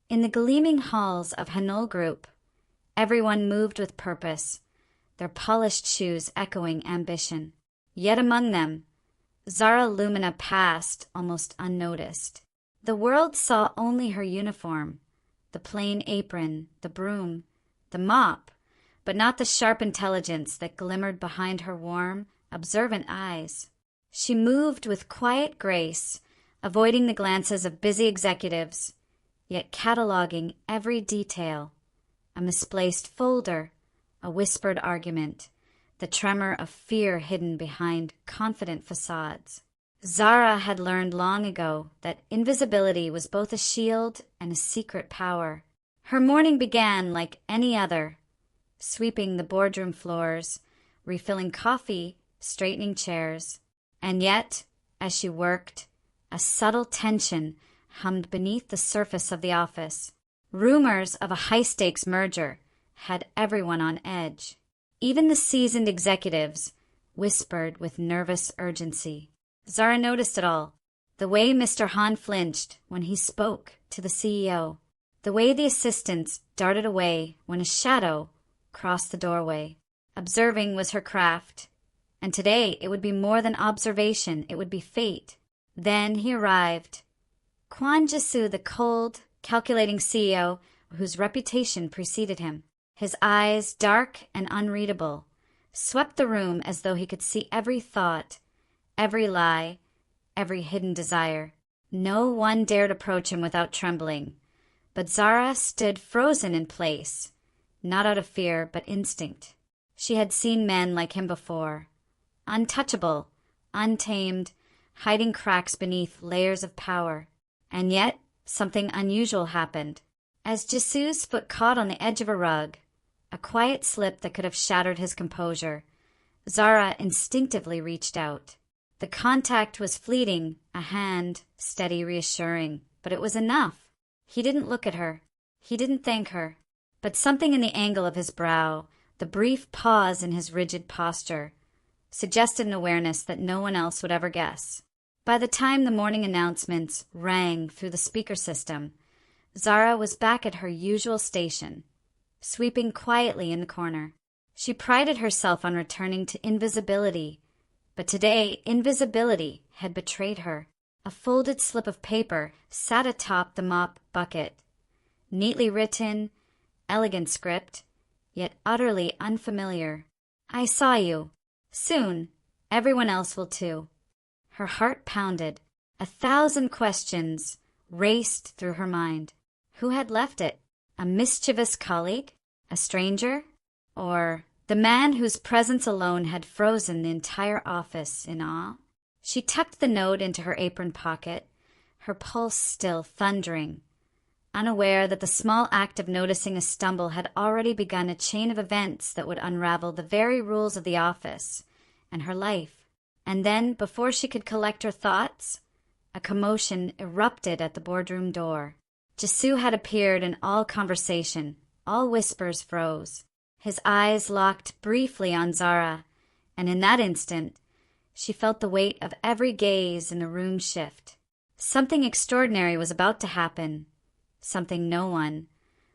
In the gleaming halls of Hanul Group, everyone moved with purpose, their polished shoes echoing ambition. Yet among them, Zara Lumina passed almost unnoticed. The world saw only her uniform, the plain apron, the broom, the mop, but not the sharp intelligence that glimmered behind her warm, observant eyes. She moved with quiet grace, avoiding the glances of busy executives, yet cataloging every detail: a misplaced folder, a whispered argument, the tremor of fear hidden behind confident facades. Zara had learned long ago that invisibility was both a shield and a secret power. Her morning began like any other, sweeping the boardroom floors, refilling coffee, straightening chairs. And yet, as she worked, a subtle tension hummed beneath the surface of the office. Rumors of a high-stakes merger had everyone on edge. Even the seasoned executives whispered with nervous urgency. Zara noticed it all. The way Mr. Han flinched when he spoke to the CEO. The way the assistants darted away when a shadow crossed the doorway. Observing was her craft, and today it would be more than observation, it would be fate. Then he arrived. Kwon Jisoo, the cold, calculating CEO whose reputation preceded him. His eyes, dark and unreadable, swept the room as though he could see every thought, every lie, every hidden desire. No one dared approach him without trembling, but Zara stood frozen in place, not out of fear but instinct. She had seen men like him before, untouchable, untamed, hiding cracks beneath layers of power. And yet, something unusual happened. As Jisoo's foot caught on the edge of a rug, a quiet slip that could have shattered his composure, Zara instinctively reached out. The contact was fleeting, a hand, steady, reassuring, but it was enough. He didn't look at her. He didn't thank her. But something in the angle of his brow, the brief pause in his rigid posture, suggested an awareness that no one else would ever guess. By the time the morning announcements rang through the speaker system, Zara was back at her usual station, sweeping quietly in the corner. She prided herself on returning to invisibility, but today invisibility had betrayed her. A folded slip of paper sat atop the mop bucket, neatly written, elegant script, yet utterly unfamiliar. I saw you. Soon, everyone else will too. Her heart pounded. 1,000 questions raced through her mind. Who had left it? A mischievous colleague? A stranger? Or the man whose presence alone had frozen the entire office in awe? She tucked the note into her apron pocket, her pulse still thundering, unaware that the small act of noticing a stumble had already begun a chain of events that would unravel the very rules of the office and her life. And then, before she could collect her thoughts, a commotion erupted at the boardroom door. Jisoo had appeared, and all conversation, all whispers froze. His eyes locked briefly on Zara, and in that instant, she felt the weight of every gaze in the room shift. Something extraordinary was about to happen, something no one,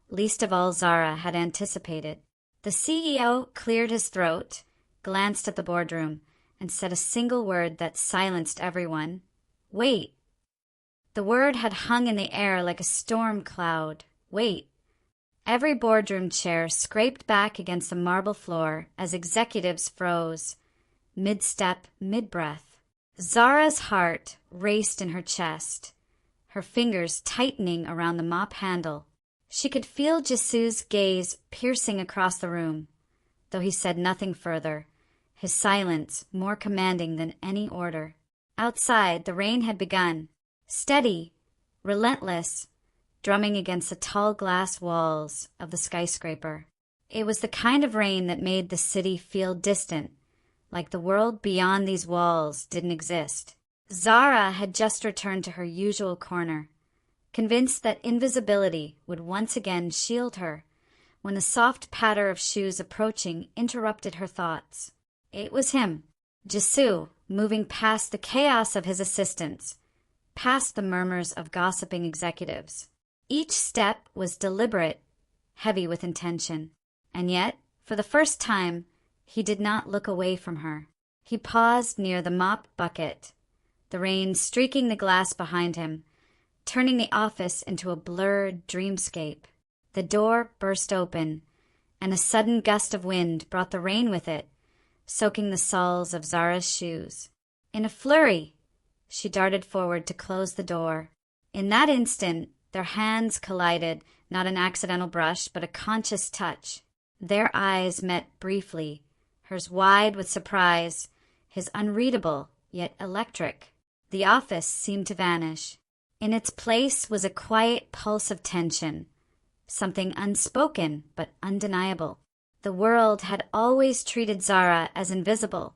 least of all Zara, had anticipated. The CEO cleared his throat, glanced at the boardroom, and said a single word that silenced everyone. Wait. The word had hung in the air like a storm cloud. Wait. Every boardroom chair scraped back against the marble floor as executives froze, mid-step, mid-breath. Zara's heart raced in her chest, her fingers tightening around the mop handle. She could feel Jisoo's gaze piercing across the room, though he said nothing further, his silence more commanding than any order. Outside, the rain had begun, steady, relentless, drumming against the tall glass walls of the skyscraper. It was the kind of rain that made the city feel distant, like the world beyond these walls didn't exist. Zara had just returned to her usual corner, convinced that invisibility would once again shield her, when the soft patter of shoes approaching interrupted her thoughts. It was him, Jisoo, moving past the chaos of his assistants, past the murmurs of gossiping executives. Each step was deliberate, heavy with intention. And yet, for the first time, he did not look away from her. He paused near the mop bucket, the rain streaking the glass behind him, turning the office into a blurred dreamscape. The door burst open, and a sudden gust of wind brought the rain with it, soaking the soles of Zara's shoes. In a flurry, she darted forward to close the door. In that instant, their hands collided, not an accidental brush, but a conscious touch. Their eyes met briefly, hers wide with surprise, his unreadable, yet electric. The office seemed to vanish. In its place was a quiet pulse of tension, something unspoken but undeniable. The world had always treated Zara as invisible,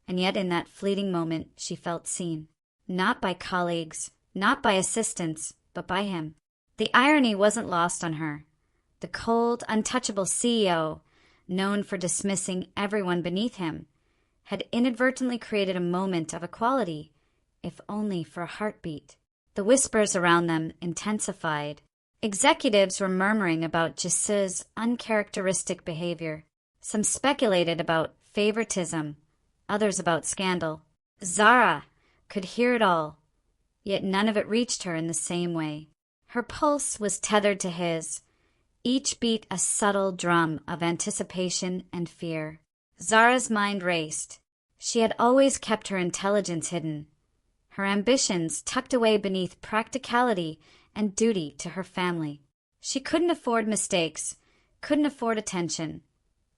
and yet in that fleeting moment she felt seen. Not by colleagues, not by assistants, but by him. The irony wasn't lost on her. The cold, untouchable CEO, known for dismissing everyone beneath him, had inadvertently created a moment of equality, if only for a heartbeat. The whispers around them intensified. Executives were murmuring about Jisoo's uncharacteristic behavior. Some speculated about favoritism, others about scandal. Zara could hear it all, yet none of it reached her in the same way. Her pulse was tethered to his, each beat a subtle drum of anticipation and fear. Zara's mind raced. She had always kept her intelligence hidden, her ambitions tucked away beneath practicality and duty to her family. She couldn't afford mistakes, couldn't afford attention.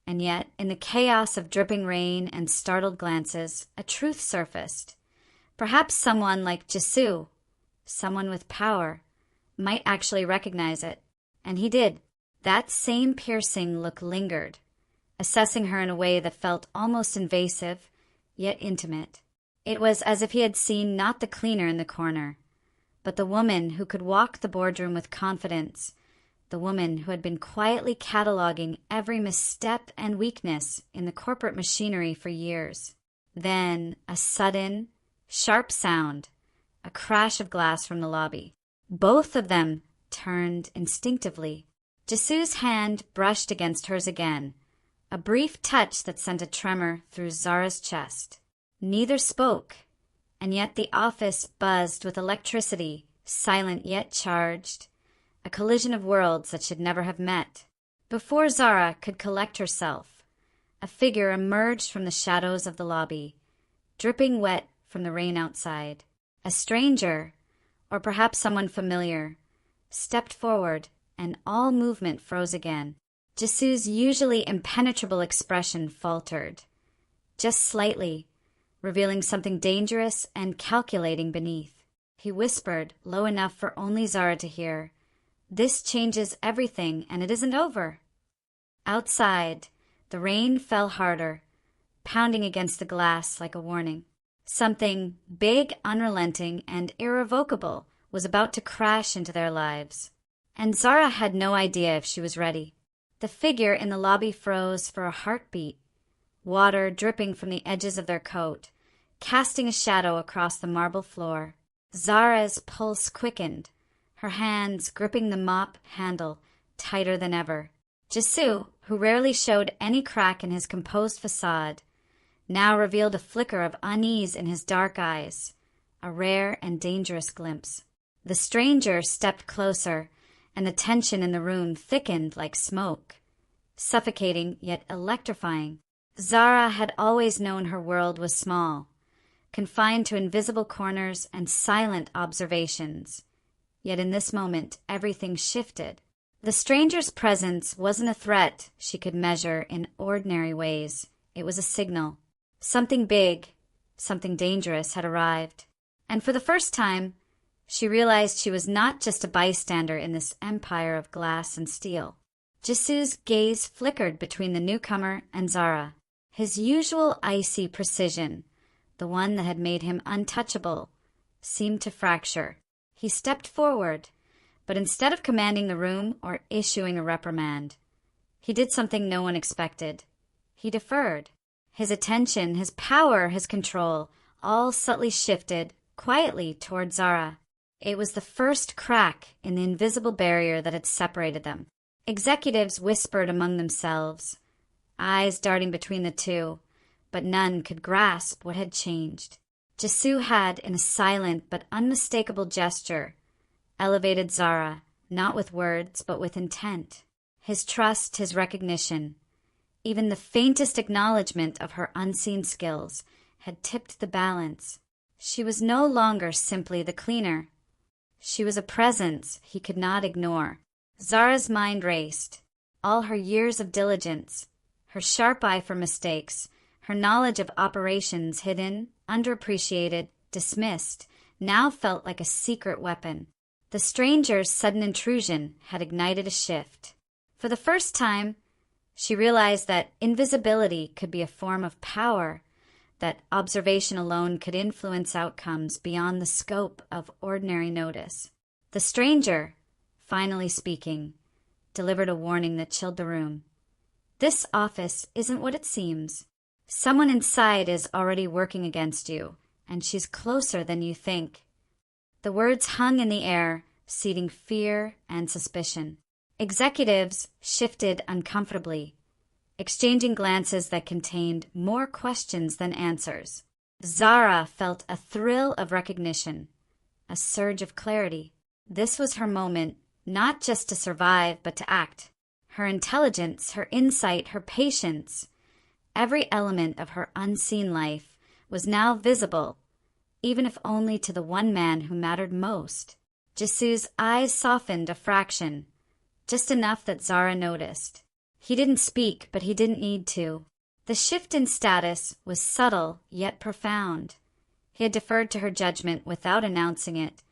And yet, in the chaos of dripping rain and startled glances, a truth surfaced. Perhaps someone like Jisoo, someone with power, might actually recognize it. And he did. That same piercing look lingered, assessing her in a way that felt almost invasive, yet intimate. It was as if he had seen not the cleaner in the corner, but the woman who could walk the boardroom with confidence, the woman who had been quietly cataloging every misstep and weakness in the corporate machinery for years. Then a sudden, sharp sound, a crash of glass from the lobby. Both of them turned instinctively. Jisoo's hand brushed against hers again, a brief touch that sent a tremor through Zara's chest. Neither spoke, and yet the office buzzed with electricity, silent yet charged, a collision of worlds that should never have met. Before Zara could collect herself, a figure emerged from the shadows of the lobby, dripping wet from the rain outside. A stranger, or perhaps someone familiar, stepped forward, and all movement froze again. Jisoo's usually impenetrable expression faltered, just slightly, revealing something dangerous and calculating beneath. He whispered, low enough for only Zara to hear, "This changes everything, and it isn't over." Outside, the rain fell harder, pounding against the glass like a warning. Something big, unrelenting, and irrevocable was about to crash into their lives. And Zara had no idea if she was ready. The figure in the lobby froze for a heartbeat, water dripping from the edges of their coat, casting a shadow across the marble floor. Zara's pulse quickened, her hands gripping the mop handle tighter than ever. Jisoo, who rarely showed any crack in his composed facade, now revealed a flicker of unease in his dark eyes, a rare and dangerous glimpse. The stranger stepped closer, and the tension in the room thickened like smoke, suffocating yet electrifying. Zara had always known her world was small, confined to invisible corners and silent observations. Yet in this moment, everything shifted. The stranger's presence wasn't a threat she could measure in ordinary ways. It was a signal. Something big, something dangerous had arrived. And for the first time, she realized she was not just a bystander in this empire of glass and steel. Jisoo's gaze flickered between the newcomer and Zara. His usual icy precision, the one that had made him untouchable, seemed to fracture. He stepped forward, but instead of commanding the room or issuing a reprimand, he did something no one expected. He deferred. His attention, his power, his control, all subtly shifted, quietly, toward Zara. It was the first crack in the invisible barrier that had separated them. Executives whispered among themselves, eyes darting between the two, but none could grasp what had changed. Jisoo had, in a silent but unmistakable gesture, elevated Zara, not with words but with intent. His trust, his recognition, even the faintest acknowledgement of her unseen skills had tipped the balance. She was no longer simply the cleaner. She was a presence he could not ignore. Zara's mind raced. All her years of diligence, her sharp eye for mistakes, her knowledge of operations hidden, underappreciated, dismissed, now felt like a secret weapon. The stranger's sudden intrusion had ignited a shift. For the first time, she realized that invisibility could be a form of power, that observation alone could influence outcomes beyond the scope of ordinary notice. The stranger, finally speaking, delivered a warning that chilled the room. This office isn't what it seems. Someone inside is already working against you, and she's closer than you think. The words hung in the air, seeding fear and suspicion. Executives shifted uncomfortably, exchanging glances that contained more questions than answers. Zara felt a thrill of recognition, a surge of clarity. This was her moment, not just to survive, but to act. Her intelligence, her insight, her patience, every element of her unseen life was now visible, even if only to the one man who mattered most. Jisoo's eyes softened a fraction, just enough that Zara noticed. He didn't speak, but he didn't need to. The shift in status was subtle yet profound. He had deferred to her judgment without announcing it,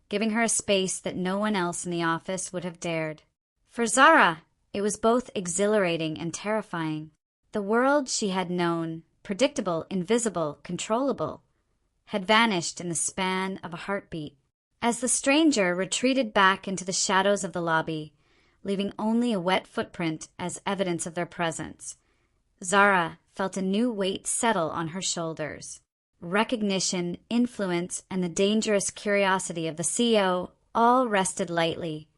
giving her a space that no one else in the office would have dared. For Zara, it was both exhilarating and terrifying. The world she had known, predictable, invisible, controllable, had vanished in the span of a heartbeat. As the stranger retreated back into the shadows of the lobby, leaving only a wet footprint as evidence of their presence, Zara felt a new weight settle on her shoulders. Recognition, influence, and the dangerous curiosity of the CEO all rested lightly,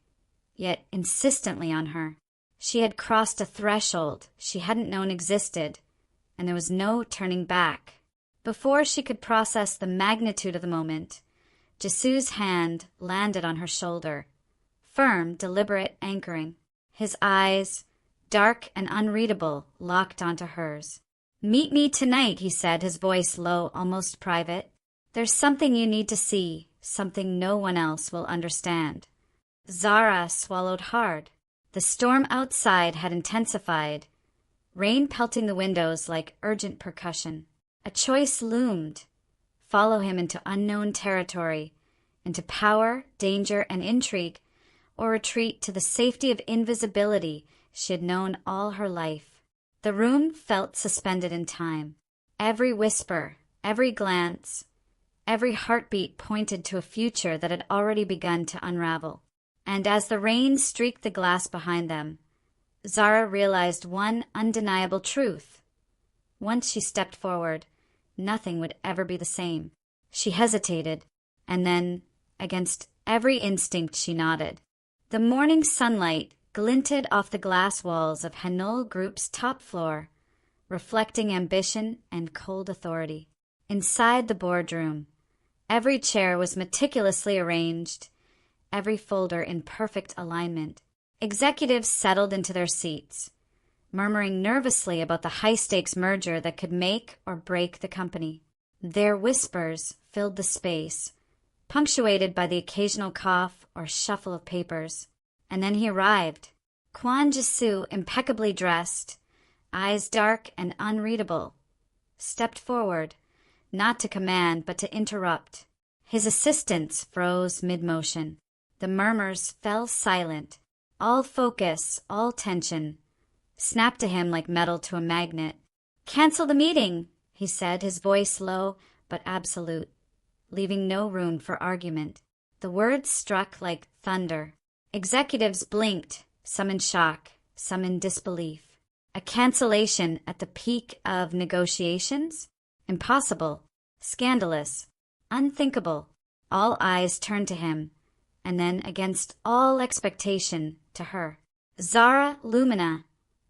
yet insistently on her. She had crossed a threshold she hadn't known existed, and there was no turning back. Before she could process the magnitude of the moment, Jisoo's hand landed on her shoulder, firm, deliberate, anchoring. His eyes, dark and unreadable, locked onto hers. "Meet me tonight," he said, his voice low, almost private. "There's something you need to see, something no one else will understand." Zara swallowed hard. The storm outside had intensified, rain pelting the windows like urgent percussion. A choice loomed: follow him into unknown territory, into power, danger, and intrigue, or retreat to the safety of invisibility she had known all her life. The room felt suspended in time. Every whisper, every glance, every heartbeat pointed to a future that had already begun to unravel. And as the rain streaked the glass behind them, Zara realized one undeniable truth. Once she stepped forward, nothing would ever be the same. She hesitated, and then, against every instinct, she nodded. The morning sunlight glinted off the glass walls of Hanul Group's top floor, reflecting ambition and cold authority. Inside the boardroom, every chair was meticulously arranged, every folder in perfect alignment. Executives settled into their seats, murmuring nervously about the high-stakes merger that could make or break the company. Their whispers filled the space, punctuated by the occasional cough or shuffle of papers. And then he arrived. Kwon Jisoo, impeccably dressed, eyes dark and unreadable, stepped forward, not to command but to interrupt. His assistants froze mid-motion. The murmurs fell silent. All focus, all tension, snapped to him like metal to a magnet. "Cancel the meeting," he said, his voice low but absolute, leaving no room for argument. The words struck like thunder. Executives blinked, some in shock, some in disbelief. A cancellation at the peak of negotiations? Impossible, scandalous, unthinkable. All eyes turned to him, and then, against all expectation, to her. Zara Lumina,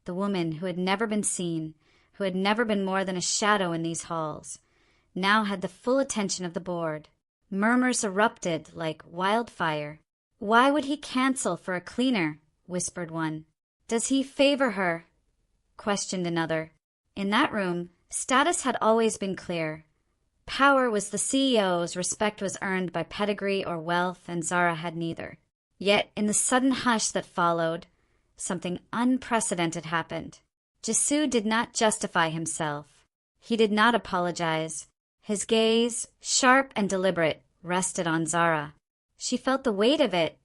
the woman who had never been seen, who had never been more than a shadow in these halls, now had the full attention of the board. Murmurs erupted like wildfire. "Why would he cancel for a cleaner?" whispered one. "Does he favor her?" questioned another. In that room, status had always been clear. Power was the CEO's, respect was earned by pedigree or wealth, and Zara had neither. Yet, in the sudden hush that followed, something unprecedented happened. Jisoo did not justify himself. He did not apologize. His gaze, sharp and deliberate, rested on Zara. She felt the weight of it.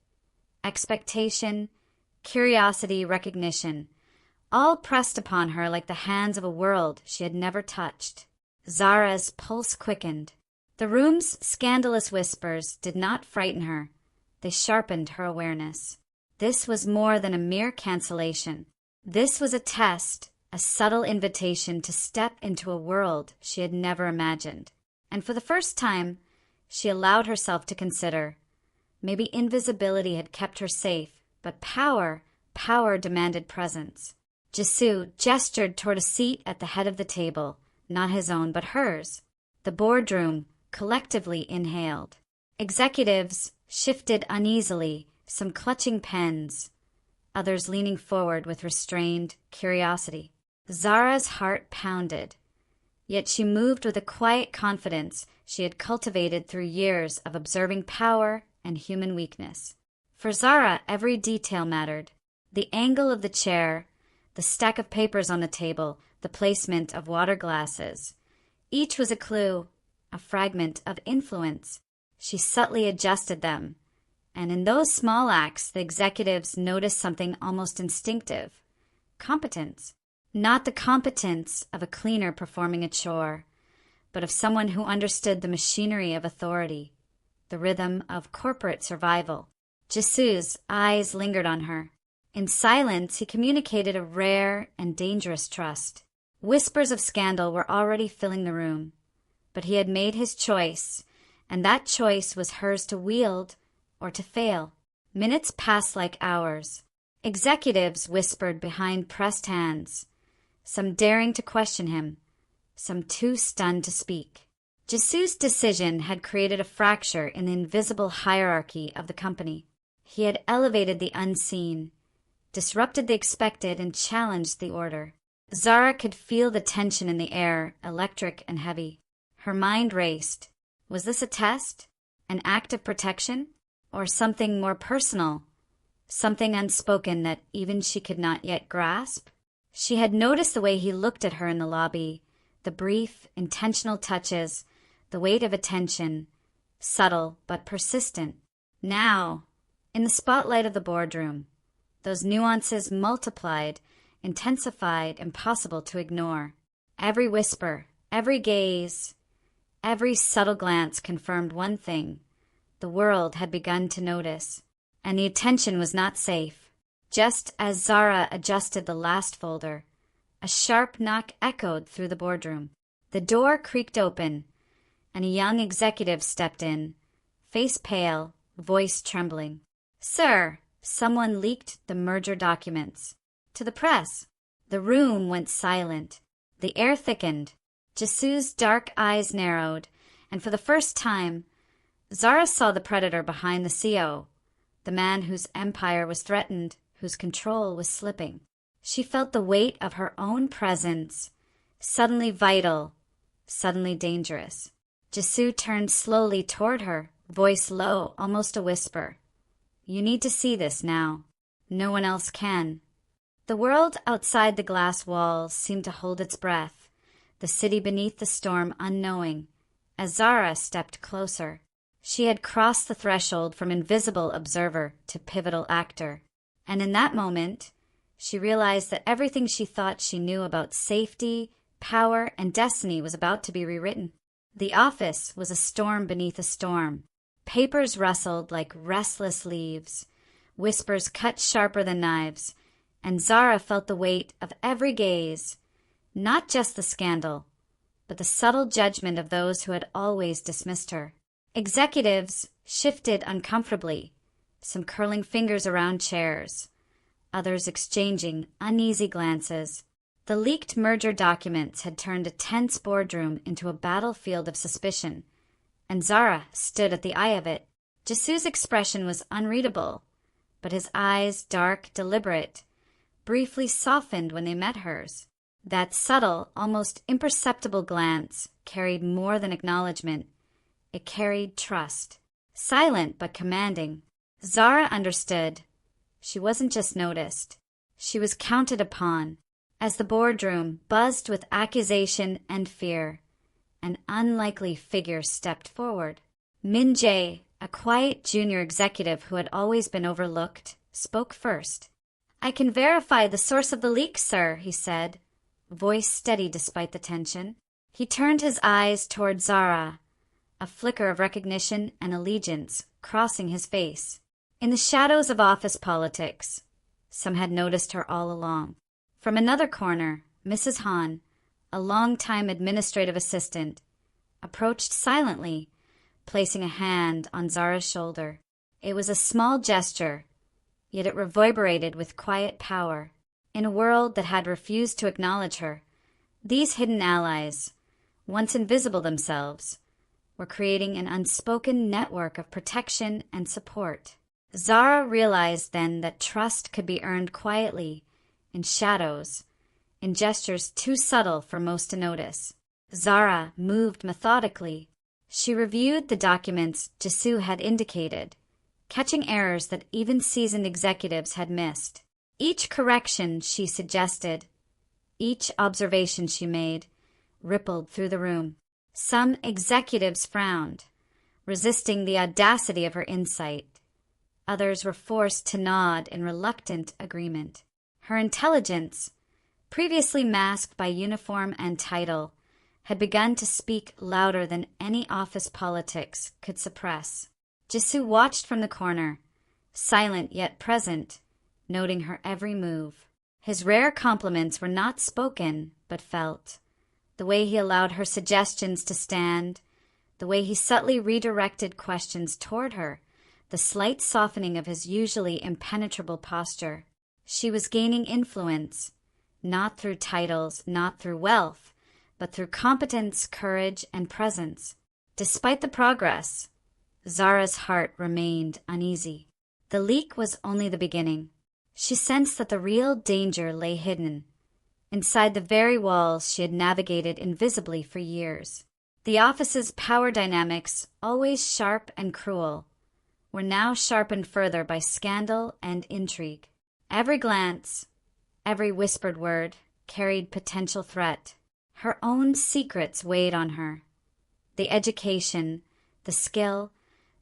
Expectation, curiosity, recognition, all pressed upon her like the hands of a world she had never touched. Zara's pulse quickened. The room's scandalous whispers did not frighten her. They sharpened her awareness. This was more than a mere cancellation. This was a test, a subtle invitation to step into a world she had never imagined. And for the first time, she allowed herself to consider. Maybe invisibility had kept her safe, but power demanded presence. Jisoo gestured toward a seat at the head of the table, not his own, but hers. The boardroom collectively inhaled. Executives shifted uneasily, some clutching pens, others leaning forward with restrained curiosity. Zara's heart pounded, yet she moved with a quiet confidence she had cultivated through years of observing power and human weakness. For Zara, every detail mattered. The angle of the chair, the stack of papers on the table, the placement of water glasses. Each was a clue, a fragment of influence. She subtly adjusted them, and in those small acts the executives noticed something almost instinctive. Competence. Not the competence of a cleaner performing a chore, but of someone who understood the machinery of authority, the rhythm of corporate survival. Jisoo's eyes lingered on her. In silence, he communicated a rare and dangerous trust. Whispers of scandal were already filling the room, but he had made his choice, and that choice was hers to wield or to fail. Minutes passed like hours. Executives whispered behind pressed hands, some daring to question him, some too stunned to speak. Jisoo's decision had created a fracture in the invisible hierarchy of the company. He had elevated the unseen, disrupted the expected, and challenged the order. Zara could feel the tension in the air, electric and heavy. Her mind raced. Was this a test? An act of protection? Or something more personal? Something unspoken that even she could not yet grasp? She had noticed the way he looked at her in the lobby, the brief, intentional touches, the weight of attention, subtle but persistent. Now, in the spotlight of the boardroom, those nuances multiplied, intensified, impossible to ignore. Every whisper, every gaze, every subtle glance confirmed one thing. The world had begun to notice, and the attention was not safe. Just as Zara adjusted the last folder, a sharp knock echoed through the boardroom. The door creaked open, and a young executive stepped in, face pale, voice trembling. "Sir, someone leaked the merger documents." To the press. The room went silent. The air thickened. Jisoo's dark eyes narrowed, and for the first time, Zara saw the predator behind the CO, the man whose empire was threatened, whose control was slipping. She felt the weight of her own presence, suddenly vital, suddenly dangerous. Jisoo turned slowly toward her, voice low, almost a whisper. "You need to see this now. No one else can." The world outside the glass walls seemed to hold its breath, the city beneath the storm unknowing, as Zara stepped closer. She had crossed the threshold from invisible observer to pivotal actor, and in that moment, she realized that everything she thought she knew about safety, power, and destiny was about to be rewritten. The office was a storm beneath a storm. Papers rustled like restless leaves, whispers cut sharper than knives, and Zara felt the weight of every gaze, not just the scandal, but the subtle judgment of those who had always dismissed her. Executives shifted uncomfortably, some curling fingers around chairs, others exchanging uneasy glances. The leaked merger documents had turned a tense boardroom into a battlefield of suspicion, and Zara stood at the eye of it. Jisoo's expression was unreadable, but his eyes, dark, deliberate, briefly softened when they met hers. That subtle, almost imperceptible glance carried more than acknowledgement. It carried trust. Silent but commanding, Zara understood. She wasn't just noticed. She was counted upon. As the boardroom buzzed with accusation and fear, an unlikely figure stepped forward. Min Jae, a quiet junior executive who had always been overlooked, spoke first. "I can verify the source of the leak, sir," he said, voice steady despite the tension. He turned his eyes toward Zara, a flicker of recognition and allegiance crossing his face. In the shadows of office politics, some had noticed her all along. From another corner, Mrs. Han, a long-time administrative assistant, approached silently, placing a hand on Zara's shoulder. It was a small gesture, yet it reverberated with quiet power. In a world that had refused to acknowledge her, these hidden allies, once invisible themselves, were creating an unspoken network of protection and support. Zara realized then that trust could be earned quietly, in shadows, in gestures too subtle for most to notice. Zara moved methodically. She reviewed the documents Jisoo had indicated, catching errors that even seasoned executives had missed. Each correction she suggested, each observation she made, rippled through the room. Some executives frowned, resisting the audacity of her insight. Others were forced to nod in reluctant agreement. Her intelligence, previously masked by uniform and title, had begun to speak louder than any office politics could suppress. Jisoo watched from the corner, silent yet present, noting her every move. His rare compliments were not spoken, but felt. The way he allowed her suggestions to stand, the way he subtly redirected questions toward her, the slight softening of his usually impenetrable posture. She was gaining influence, not through titles, not through wealth, but through competence, courage, and presence. Despite the progress, Zara's heart remained uneasy. The leak was only the beginning. She sensed that the real danger lay hidden, inside the very walls she had navigated invisibly for years. The office's power dynamics, always sharp and cruel, were now sharpened further by scandal and intrigue. Every glance, every whispered word, carried potential threat. Her own secrets weighed on her. The education, the skill,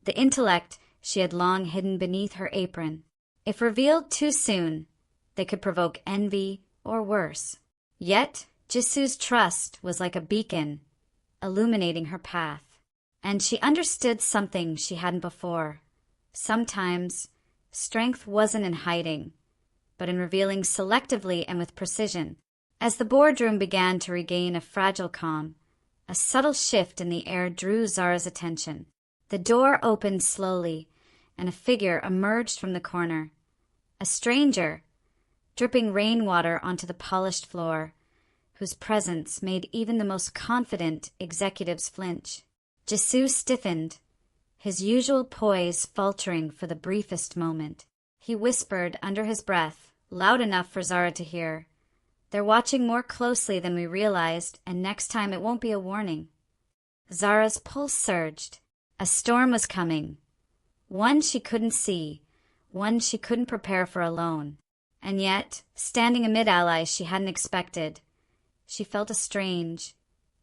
the intellect she had long hidden beneath her apron. If revealed too soon, they could provoke envy or worse. Yet, Jisoo's trust was like a beacon, illuminating her path. And she understood something she hadn't before. Sometimes, strength wasn't in hiding, but in revealing selectively and with precision. As the boardroom began to regain a fragile calm, a subtle shift in the air drew Zara's attention. The door opened slowly, and a figure emerged from the corner. A stranger, dripping rainwater onto the polished floor, whose presence made even the most confident executives flinch. Jisoo stiffened, his usual poise faltering for the briefest moment. He whispered under his breath, loud enough for Zara to hear, "They're watching more closely than we realized, and next time it won't be a warning." Zara's pulse surged. A storm was coming. One she couldn't see, one she couldn't prepare for alone. And yet, standing amid allies she hadn't expected, she felt a strange,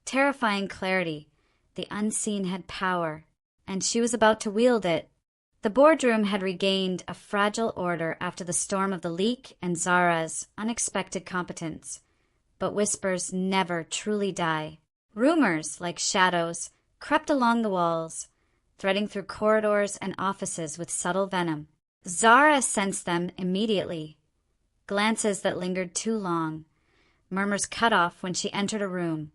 terrifying clarity. The unseen had power, and she was about to wield it. The boardroom had regained a fragile order after the storm of the leak and Zara's unexpected competence. But whispers never truly die. Rumors, like shadows, crept along the walls, threading through corridors and offices with subtle venom. Zara sensed them immediately. Glances that lingered too long, murmurs cut off when she entered a room,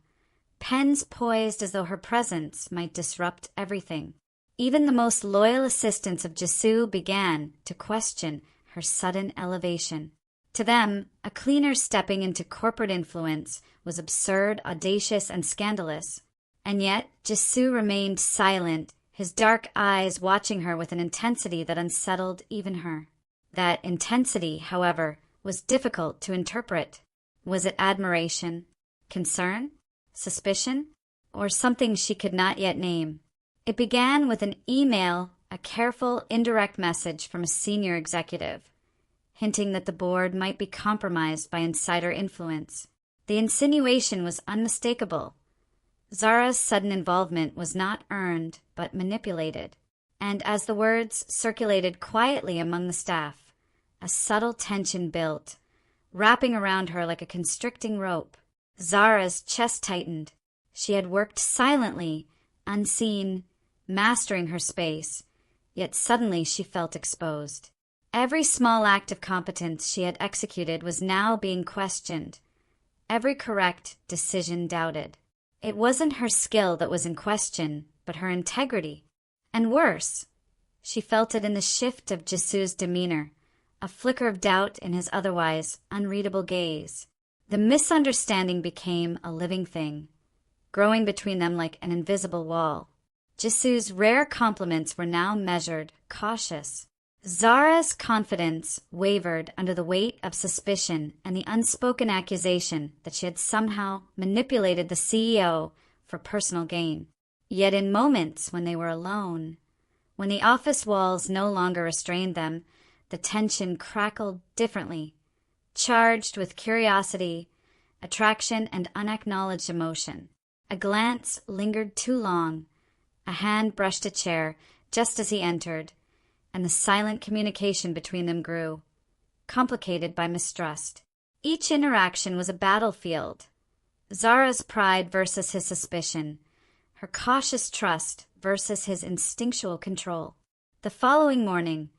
pens poised as though her presence might disrupt everything. Even the most loyal assistants of Jisoo began to question her sudden elevation. To them, a cleaner stepping into corporate influence was absurd, audacious, and scandalous. And yet, Jisoo remained silent, his dark eyes watching her with an intensity that unsettled even her. That intensity, however, was difficult to interpret. Was it admiration, concern, suspicion, or something she could not yet name? It began with an email, a careful, indirect message from a senior executive, hinting that the board might be compromised by insider influence. The insinuation was unmistakable. Zara's sudden involvement was not earned, but manipulated. And as the words circulated quietly among the staff, a subtle tension built, wrapping around her like a constricting rope. Zara's chest tightened. She had worked silently, unseen, mastering her space, yet suddenly she felt exposed. Every small act of competence she had executed was now being questioned, every correct decision doubted. It wasn't her skill that was in question, but her integrity. And worse, she felt it in the shift of Jisoo's demeanor, a flicker of doubt in his otherwise unreadable gaze. The misunderstanding became a living thing, growing between them like an invisible wall. Jisoo's rare compliments were now measured, cautious. Zara's confidence wavered under the weight of suspicion and the unspoken accusation that she had somehow manipulated the CEO for personal gain. Yet in moments when they were alone, when the office walls no longer restrained them, the tension crackled differently, charged with curiosity, attraction, and unacknowledged emotion. A glance lingered too long, a hand brushed a chair just as he entered, and the silent communication between them grew, complicated by mistrust. Each interaction was a battlefield. Zara's pride versus his suspicion, her cautious trust versus his instinctual control. The following morning,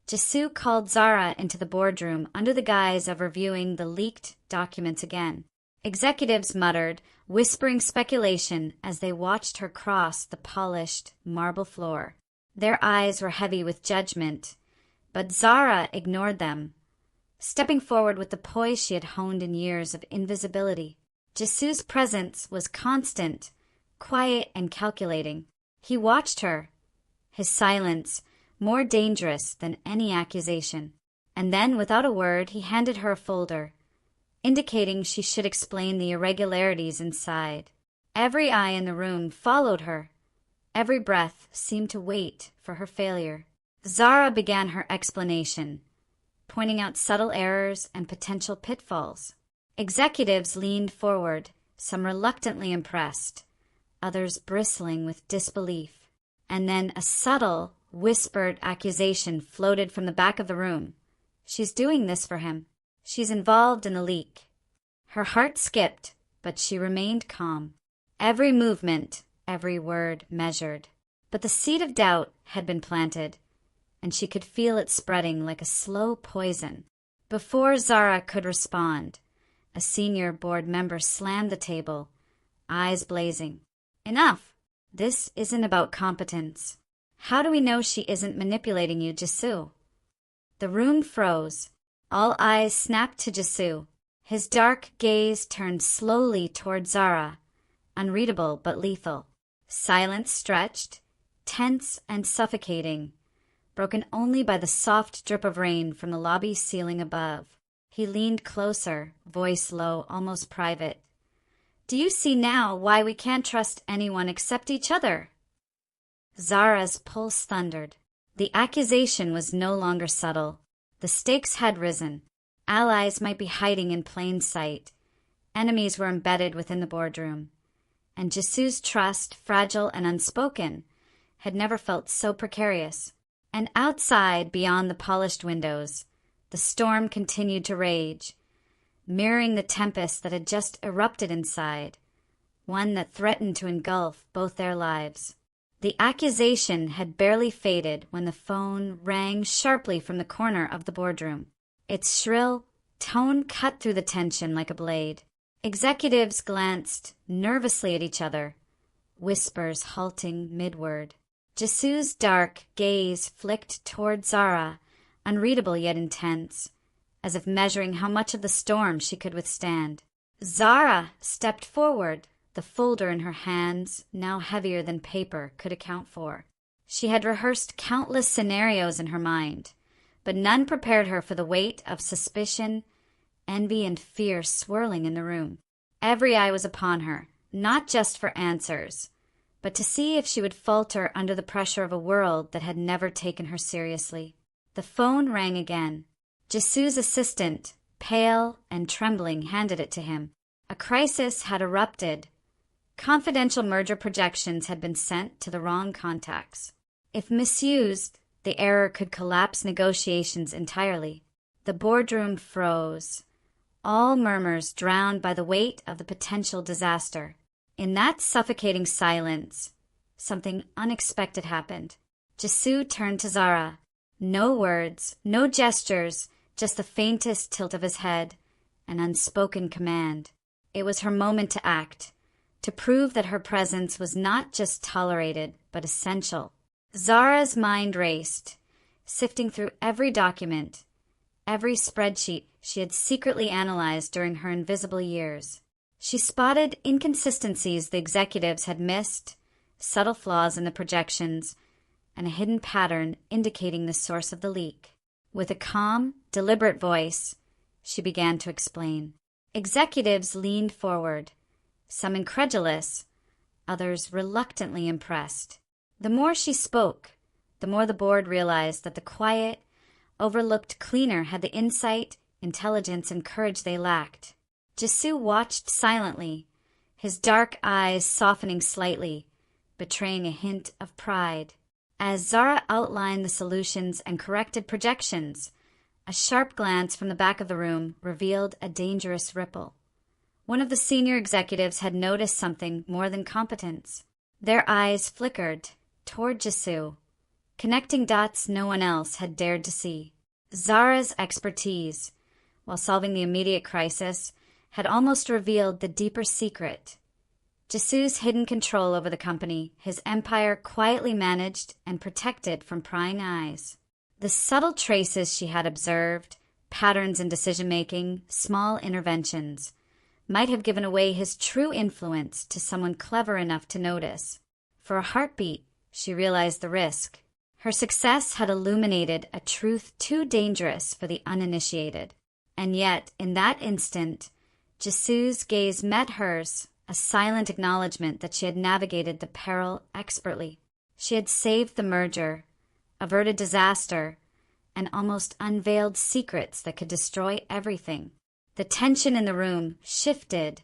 Jisoo called Zara into the boardroom under the guise of reviewing the leaked documents again. Executives muttered, whispering speculation as they watched her cross the polished marble floor. Their eyes were heavy with judgment, but Zara ignored them, stepping forward with the poise she had honed in years of invisibility. Jisoo's presence was constant, quiet and calculating. He watched her, his silence more dangerous than any accusation. And then, without a word, he handed her a folder, indicating she should explain the irregularities inside. Every eye in the room followed her. Every breath seemed to wait for her failure. Zara began her explanation, pointing out subtle errors and potential pitfalls. Executives leaned forward, some reluctantly impressed, others bristling with disbelief. And then a subtle, whispered accusation floated from the back of the room. She's doing this for him. She's involved in the leak. Her heart skipped, but she remained calm. Every movement, every word measured. But the seed of doubt had been planted, and she could feel it spreading like a slow poison. Before Zara could respond, a senior board member slammed the table, eyes blazing. Enough! This isn't about competence. How do we know she isn't manipulating you, Jisoo? The room froze. All eyes snapped to Jisoo. His dark gaze turned slowly toward Zara, unreadable but lethal. Silence stretched, tense and suffocating, broken only by the soft drip of rain from the lobby ceiling above. He leaned closer, voice low, almost private. Do you see now why we can't trust anyone except each other? Zara's pulse thundered. The accusation was no longer subtle. The stakes had risen. Allies might be hiding in plain sight. Enemies were embedded within the boardroom. And Jisoo's trust, fragile and unspoken, had never felt so precarious. And outside, beyond the polished windows, the storm continued to rage, mirroring the tempest that had just erupted inside, one that threatened to engulf both their lives. The accusation had barely faded when the phone rang sharply from the corner of the boardroom. Its shrill tone cut through the tension like a blade. Executives glanced nervously at each other, whispers halting mid-word. Jisu's dark gaze flicked toward Zara, unreadable yet intense, as if measuring how much of the storm she could withstand. Zara stepped forward, the folder in her hands, now heavier than paper could account for. She had rehearsed countless scenarios in her mind, but none prepared her for the weight of suspicion, envy, and fear swirling in the room. Every eye was upon her, not just for answers, but to see if she would falter under the pressure of a world that had never taken her seriously. The phone rang again. Jisu's assistant, pale and trembling, handed it to him. A crisis had erupted. Confidential merger projections had been sent to the wrong contacts. If misused, the error could collapse negotiations entirely. The boardroom froze, all murmurs drowned by the weight of the potential disaster. In that suffocating silence, something unexpected happened. Jisu turned to Zara. No words, no gestures, just the faintest tilt of his head, an unspoken command. It was her moment to act, to prove that her presence was not just tolerated, but essential. Zara's mind raced, sifting through every document, every spreadsheet she had secretly analyzed during her invisible years. She spotted inconsistencies the executives had missed, subtle flaws in the projections, and a hidden pattern indicating the source of the leak. With a calm, deliberate voice, she began to explain. Executives leaned forward, some incredulous, others reluctantly impressed. The more she spoke, the more the board realized that the quiet, overlooked cleaner had the insight, intelligence, and courage they lacked. Jisu watched silently, his dark eyes softening slightly, betraying a hint of pride. As Zara outlined the solutions and corrected projections, a sharp glance from the back of the room revealed a dangerous ripple. One of the senior executives had noticed something more than competence. Their eyes flickered toward Jisu, connecting dots no one else had dared to see. Zara's expertise, while solving the immediate crisis, had almost revealed the deeper secret. Jisu's hidden control over the company, his empire quietly managed and protected from prying eyes. The subtle traces she had observed, patterns in decision-making, small interventions, might have given away his true influence to someone clever enough to notice. For a heartbeat, she realized the risk. Her success had illuminated a truth too dangerous for the uninitiated. And yet, in that instant, Jisu's gaze met hers, a silent acknowledgement that she had navigated the peril expertly. She had saved the merger, averted disaster, and almost unveiled secrets that could destroy everything. The tension in the room shifted,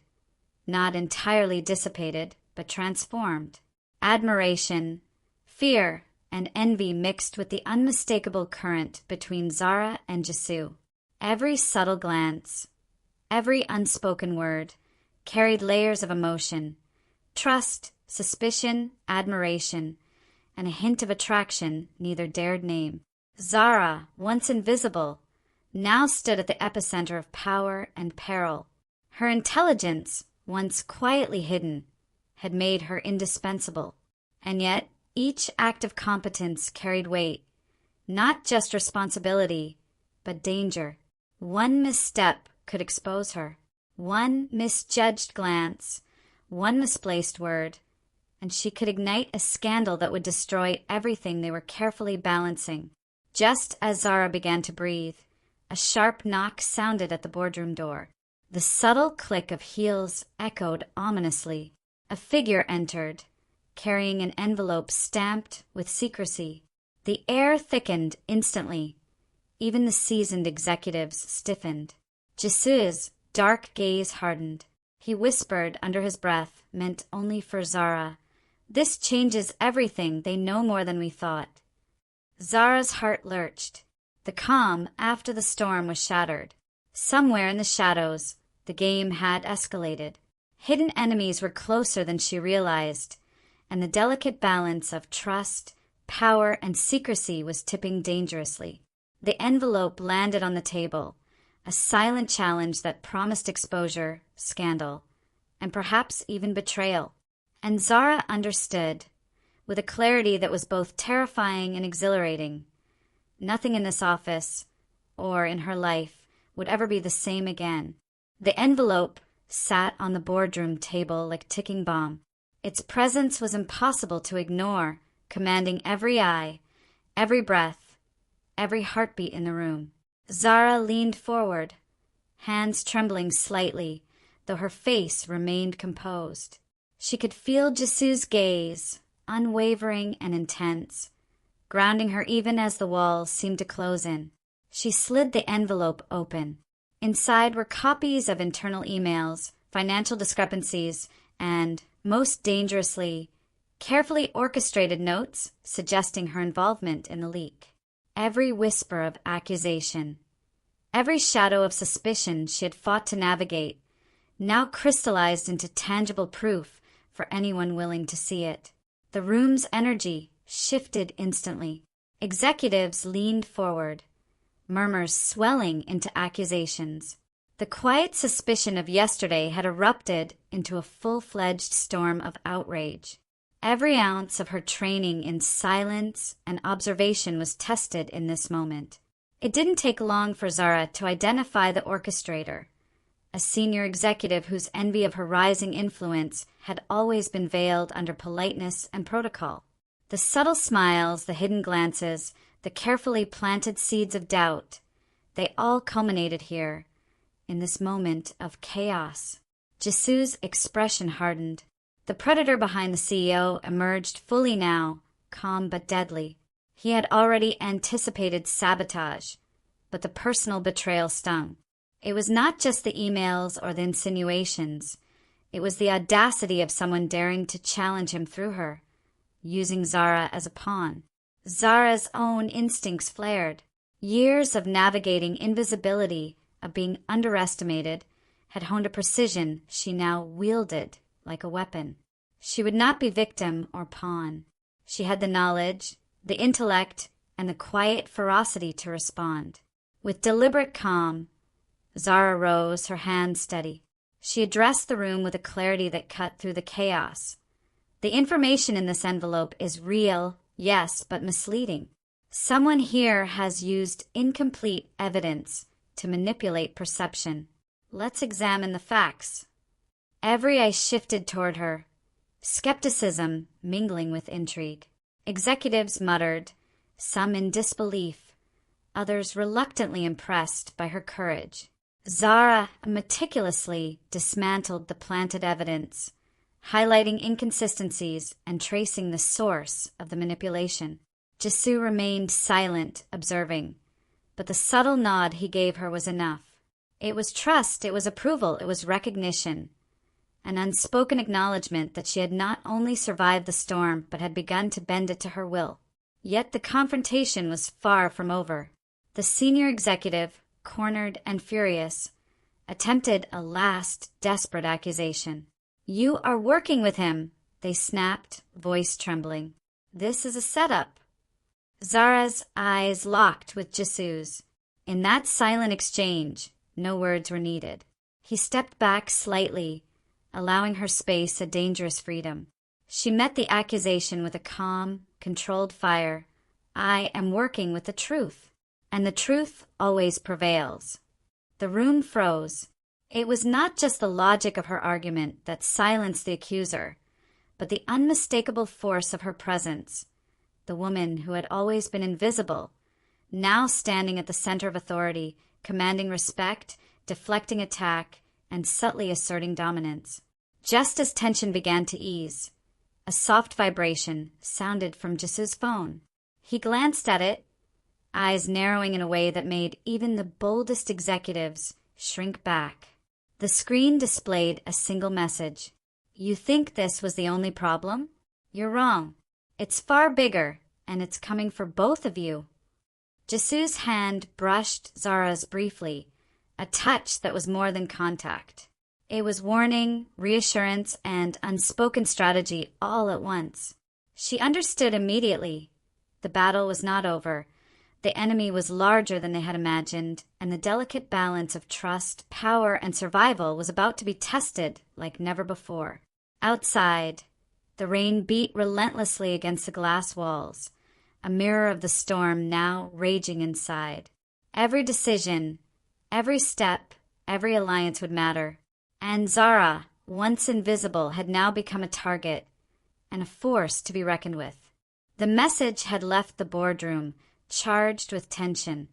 not entirely dissipated, but transformed. Admiration, fear, and envy mixed with the unmistakable current between Zara and Jisu. Every subtle glance, every unspoken word, carried layers of emotion, trust, suspicion, admiration, and a hint of attraction neither dared name. Zara, once invisible, now stood at the epicenter of power and peril. Her intelligence, once quietly hidden, had made her indispensable. And yet, each act of competence carried weight, not just responsibility, but danger. One misstep could expose her. One misjudged glance, one misplaced word, and she could ignite a scandal that would destroy everything they were carefully balancing. Just as Zara began to breathe, a sharp knock sounded at the boardroom door. The subtle click of heels echoed ominously. A figure entered, carrying an envelope stamped with secrecy. The air thickened instantly. Even the seasoned executives stiffened. Jisu's dark gaze hardened. He whispered under his breath, meant only for Zara, "This changes everything. They know more than we thought." Zara's heart lurched. The calm after the storm was shattered. Somewhere in the shadows, the game had escalated. Hidden enemies were closer than she realized, and the delicate balance of trust, power, and secrecy was tipping dangerously. The envelope landed on the table, a silent challenge that promised exposure, scandal, and perhaps even betrayal. And Zara understood. with a clarity that was both terrifying and exhilarating. Nothing in this office, or in her life, would ever be the same again. The envelope sat on the boardroom table like a ticking bomb. Its presence was impossible to ignore, commanding every eye, every breath, every heartbeat in the room. Zara leaned forward, hands trembling slightly, though her face remained composed. She could feel Jisu's gaze, unwavering and intense, grounding her even as the walls seemed to close in. She slid the envelope open. Inside were copies of internal emails, financial discrepancies, and, most dangerously, carefully orchestrated notes suggesting her involvement in the leak. Every whisper of accusation, every shadow of suspicion she had fought to navigate, now crystallized into tangible proof for anyone willing to see it. The room's energy shifted instantly. Executives leaned forward, murmurs swelling into accusations. The quiet suspicion of yesterday had erupted into a full-fledged storm of outrage. Every ounce of her training in silence and observation was tested in this moment. It didn't take long for Zara to identify the orchestrator, a senior executive whose envy of her rising influence had always been veiled under politeness and protocol. The subtle smiles, the hidden glances, the carefully planted seeds of doubt, they all culminated here, in this moment of chaos. Jisu's expression hardened. The predator behind the CEO emerged fully now, calm but deadly. He had already anticipated sabotage, but the personal betrayal stung. It was not just the emails or the insinuations. It was the audacity of someone daring to challenge him through her, using Zara as a pawn. Zara's own instincts flared. Years of navigating invisibility, of being underestimated, had honed a precision she now wielded like a weapon. She would not be victim or pawn. She had the knowledge, the intellect, and the quiet ferocity to respond. With deliberate calm, Zara rose, her hands steady. She addressed the room with a clarity that cut through the chaos. The information in this envelope is real, yes, but misleading. Someone here has used incomplete evidence to manipulate perception. Let's examine the facts. Every eye shifted toward her, skepticism mingling with intrigue. Executives muttered, some in disbelief, others reluctantly impressed by her courage. Zara meticulously dismantled the planted evidence, highlighting inconsistencies and tracing the source of the manipulation. Jisu remained silent, observing, but the subtle nod he gave her was enough. It was trust, it was approval, it was recognition, an unspoken acknowledgement that she had not only survived the storm but had begun to bend it to her will. Yet the confrontation was far from over. The senior executive, cornered and furious, attempted a last desperate accusation. "You are working with him," they snapped, voice trembling. "This is a setup." Zara's eyes locked with Jisu's. In that silent exchange, no words were needed. He stepped back slightly, allowing her space a dangerous freedom. She met the accusation with a calm, controlled fire. "I am working with the truth." And the truth always prevails. The room froze. It was not just the logic of her argument that silenced the accuser, but the unmistakable force of her presence. The woman who had always been invisible, now standing at the center of authority, commanding respect, deflecting attack, and subtly asserting dominance. Just as tension began to ease, a soft vibration sounded from Jisu's phone. He glanced at it, eyes narrowing in a way that made even the boldest executives shrink back. The screen displayed a single message. "You think this was the only problem? You're wrong. It's far bigger, and it's coming for both of you." Jisu's hand brushed Zara's briefly, a touch that was more than contact. It was warning, reassurance, and unspoken strategy all at once. She understood immediately. The battle was not over. The enemy was larger than they had imagined, and the delicate balance of trust, power, and survival was about to be tested like never before. Outside, The rain beat relentlessly against the glass walls, a mirror of the storm now raging inside. Every decision, every step, every alliance would matter. And Zara, once invisible, had now become a target and a force to be reckoned with. The message had left the boardroom charged with tension,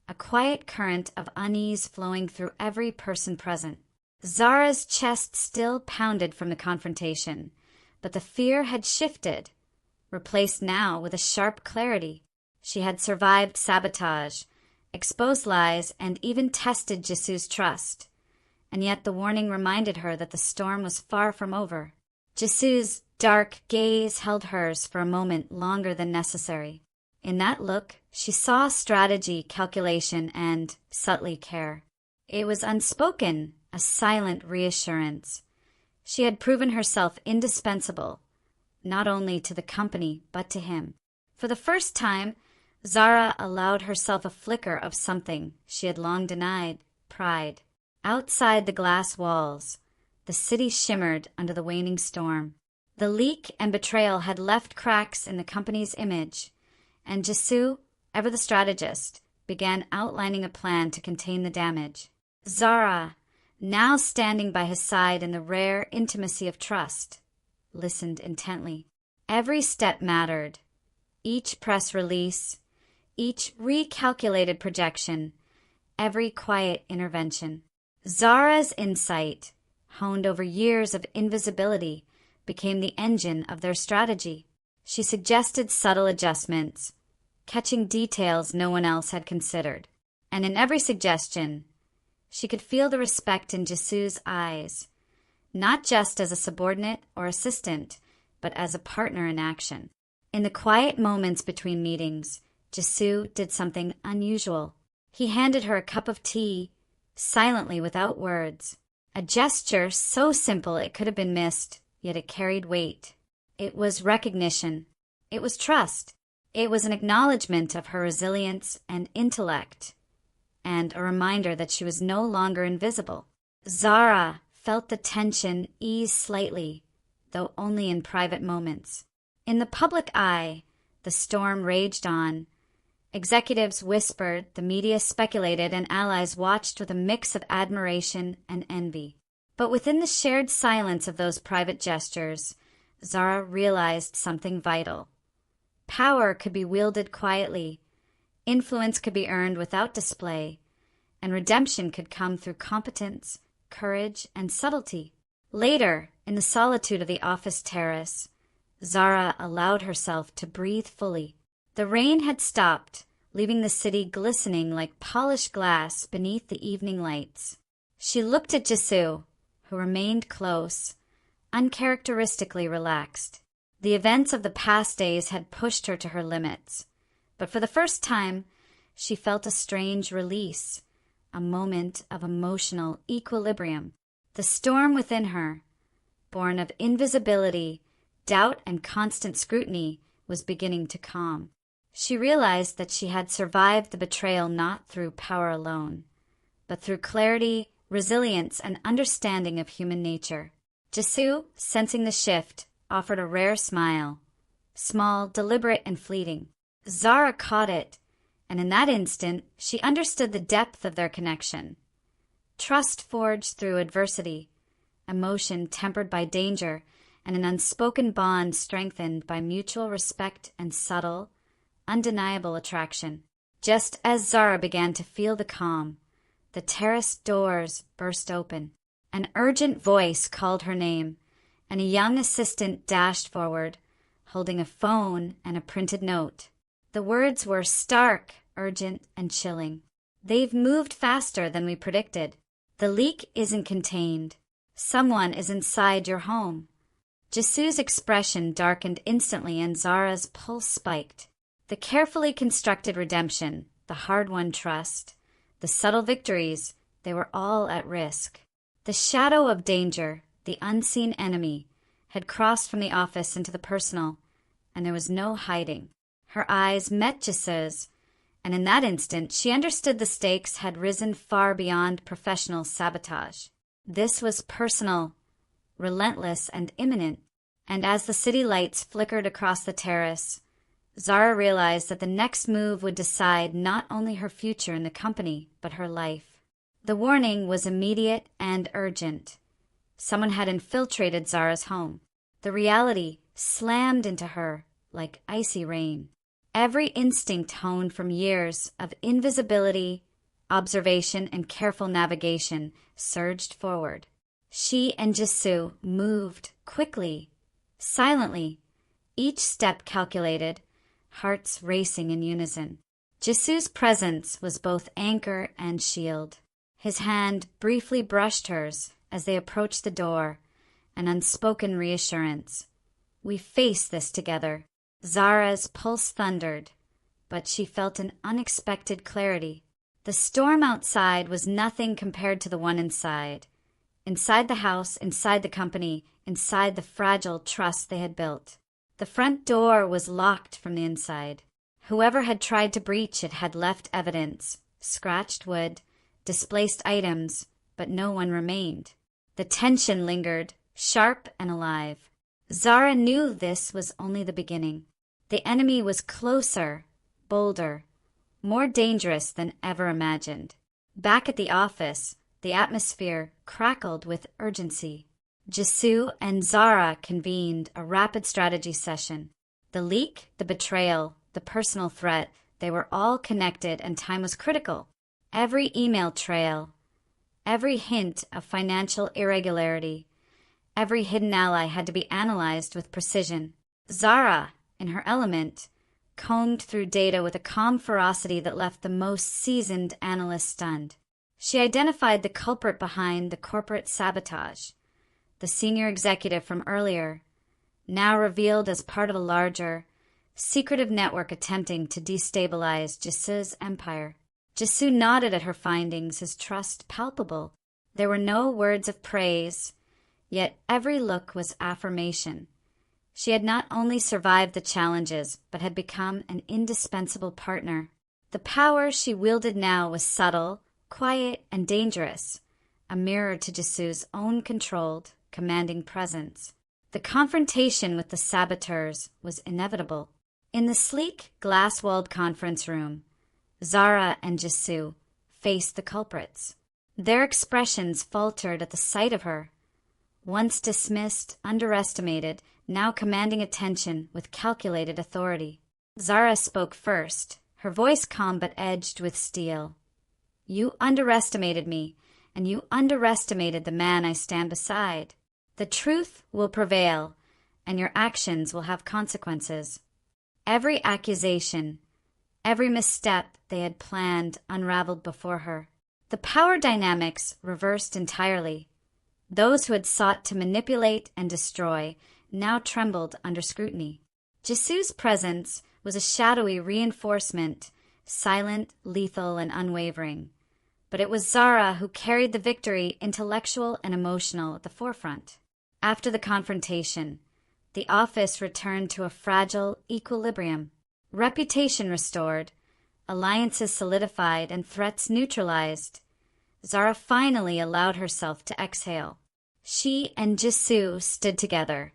a quiet current of unease flowing through every person present. Zara's chest still pounded from the confrontation, but the fear had shifted, replaced now with a sharp clarity. She had survived sabotage, exposed lies, and even tested Jisoo's trust. And yet the warning reminded her that the storm was far from over. Jisoo's dark gaze held hers for a moment longer than necessary. In that look, she saw strategy, calculation, and, subtly, care. It was unspoken, a silent reassurance. She had proven herself indispensable, not only to the company, but to him. For the first time, Zara allowed herself a flicker of something she had long denied: pride. Outside the glass walls, the city shimmered under the waning storm. The leak and betrayal had left cracks in the company's image, and Jisoo, ever the strategist, began outlining a plan to contain the damage. Zara, now standing by his side in the rare intimacy of trust, listened intently. Every step mattered. Each press release, each recalculated projection, every quiet intervention. Zara's insight, honed over years of invisibility, became the engine of their strategy. She suggested subtle adjustments, catching details no one else had considered. And in every suggestion, she could feel the respect in Jisoo's eyes, not just as a subordinate or assistant, but as a partner in action. In the quiet moments between meetings, Jisoo did something unusual. He handed her a cup of tea, silently, without words. A gesture so simple it could have been missed, yet it carried weight. It was recognition. It was trust. It was an acknowledgement of her resilience and intellect, and a reminder that she was no longer invisible. Zara felt the tension ease slightly, though only in private moments. In the public eye, the storm raged on. Executives whispered, the media speculated, and allies watched with a mix of admiration and envy. But within the shared silence of those private gestures, Zara realized something vital. Power could be wielded quietly, influence could be earned without display, and redemption could come through competence, courage, and subtlety. Later, in the solitude of the office terrace, Zara allowed herself to breathe fully. The rain had stopped, leaving the city glistening like polished glass beneath the evening lights. She looked at Jisoo, who remained close, uncharacteristically relaxed. The events of the past days had pushed her to her limits, but for the first time, she felt a strange release, a moment of emotional equilibrium. The storm within her, born of invisibility, doubt, and constant scrutiny, was beginning to calm. She realized that she had survived the betrayal not through power alone, but through clarity, resilience, and understanding of human nature. Jisoo, sensing the shift, offered a rare smile, small, deliberate, and fleeting. Zara caught it, and in that instant, she understood the depth of their connection. Trust forged through adversity, emotion tempered by danger, and an unspoken bond strengthened by mutual respect and subtle, undeniable attraction. Just as Zara began to feel the calm, the terrace doors burst open. An urgent voice called her name, and a young assistant dashed forward, holding a phone and a printed note. The words were stark, urgent, and chilling. "They've moved faster than we predicted. The leak isn't contained. Someone is inside your home." Jisoo's expression darkened instantly and Zara's pulse spiked. The carefully constructed redemption, the hard-won trust, the subtle victories, they were all at risk. The shadow of danger, the unseen enemy, had crossed from the office into the personal, and there was no hiding. Her eyes met Jisoo's, and in that instant she understood the stakes had risen far beyond professional sabotage. This was personal, relentless, and imminent. And as the city lights flickered across the terrace, Zara realized that the next move would decide not only her future in the company, but her life. The warning was immediate and urgent. Someone had infiltrated Zara's home. The reality slammed into her like icy rain. Every instinct honed from years of invisibility, observation, and careful navigation surged forward. She and Jisoo moved quickly, silently, each step calculated, hearts racing in unison. Jisoo's presence was both anchor and shield. His hand briefly brushed hers as they approached the door, an unspoken reassurance. We face this together. Zara's pulse thundered, but she felt an unexpected clarity. The storm outside was nothing compared to the one inside. Inside the house, inside the company, inside the fragile trust they had built. The front door was locked from the inside. Whoever had tried to breach it had left evidence, scratched wood, displaced items, but no one remained. The tension lingered, sharp and alive. Zara knew this was only the beginning. The enemy was closer, bolder, more dangerous than ever imagined. Back at the office, the atmosphere crackled with urgency. Jisoo and Zara convened a rapid strategy session. The leak, the betrayal, the personal threat, they were all connected and time was critical. Every email trail, every hint of financial irregularity, every hidden ally had to be analyzed with precision. Zara, in her element, combed through data with a calm ferocity that left the most seasoned analysts stunned. She identified the culprit behind the corporate sabotage, the senior executive from earlier, now revealed as part of a larger, secretive network attempting to destabilize Jisoo's empire. Jisoo nodded at her findings, his trust palpable. There were no words of praise, yet every look was affirmation. She had not only survived the challenges, but had become an indispensable partner. The power she wielded now was subtle, quiet, and dangerous, a mirror to Jisoo's own controlled, commanding presence. The confrontation with the saboteurs was inevitable. In the sleek, glass-walled conference room, Zara and Jisoo faced the culprits. Their expressions faltered at the sight of her. Once dismissed, underestimated, now commanding attention with calculated authority. Zara spoke first, her voice calm but edged with steel. You underestimated me, and you underestimated the man I stand beside. The truth will prevail, and your actions will have consequences. Every accusation, every misstep they had planned unraveled before her. The power dynamics reversed entirely. Those who had sought to manipulate and destroy now trembled under scrutiny. Jisoo's presence was a shadowy reinforcement, silent, lethal, and unwavering. But it was Zara who carried the victory, intellectual and emotional, at the forefront. After the confrontation, the office returned to a fragile equilibrium. Reputation restored, alliances solidified, and threats neutralized. Zara finally allowed herself to exhale. She and Jisoo stood together,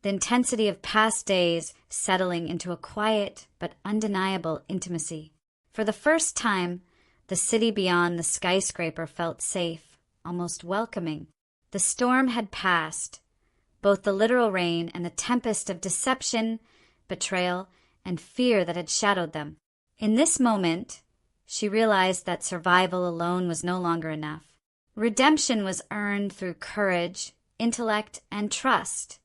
the intensity of past days settling into a quiet but undeniable intimacy. For the first time, the city beyond the skyscraper felt safe, almost welcoming. The storm had passed, both the literal rain and the tempest of deception, betrayal, and fear that had shadowed them. In this moment, she realized that survival alone was no longer enough. Redemption was earned through courage, intellect, and trust,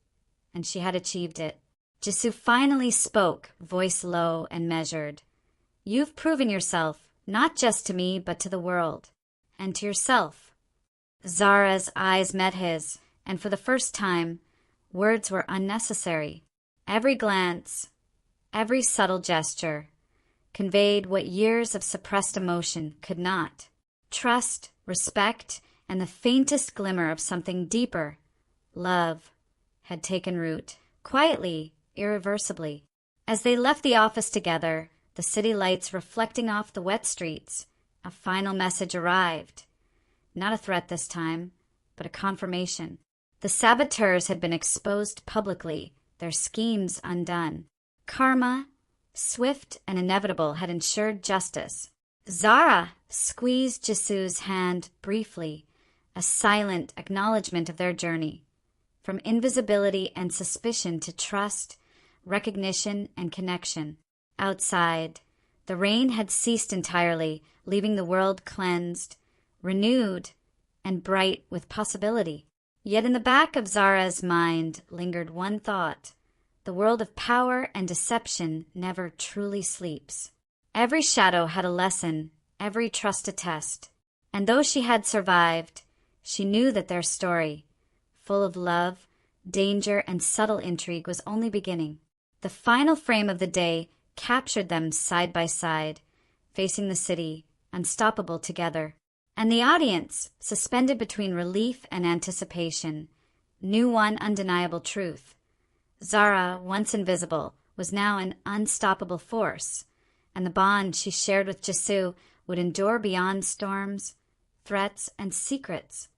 and she had achieved it. Jisoo finally spoke, voice low and measured. You've proven yourself, not just to me, but to the world, and to yourself. Zara's eyes met his, and for the first time, words were unnecessary. Every glance, every subtle gesture, conveyed what years of suppressed emotion could not. Trust, respect, and the faintest glimmer of something deeper, love, had taken root, quietly, irreversibly. As they left the office together, the city lights reflecting off the wet streets, a final message arrived. Not a threat this time, but a confirmation. The The saboteurs had been exposed publicly, their schemes undone. Karma, swift and inevitable, had ensured justice. Zara squeezed Jisoo's hand briefly, a silent acknowledgement of their journey. From invisibility and suspicion to trust, recognition, and connection. Outside, the rain had ceased entirely, leaving the world cleansed, renewed, and bright with possibility. Yet in the back of Zara's mind lingered one thought. The world of power and deception never truly sleeps. Every shadow had a lesson, every trust a test. And though she had survived, she knew that their story, full of love, danger, and subtle intrigue, was only beginning. The final frame of the day captured them side by side, facing the city, unstoppable together. And the audience, suspended between relief and anticipation, knew one undeniable truth. Zara, once invisible, was now an unstoppable force, and the bond she shared with Jisoo would endure beyond storms, threats, and secrets.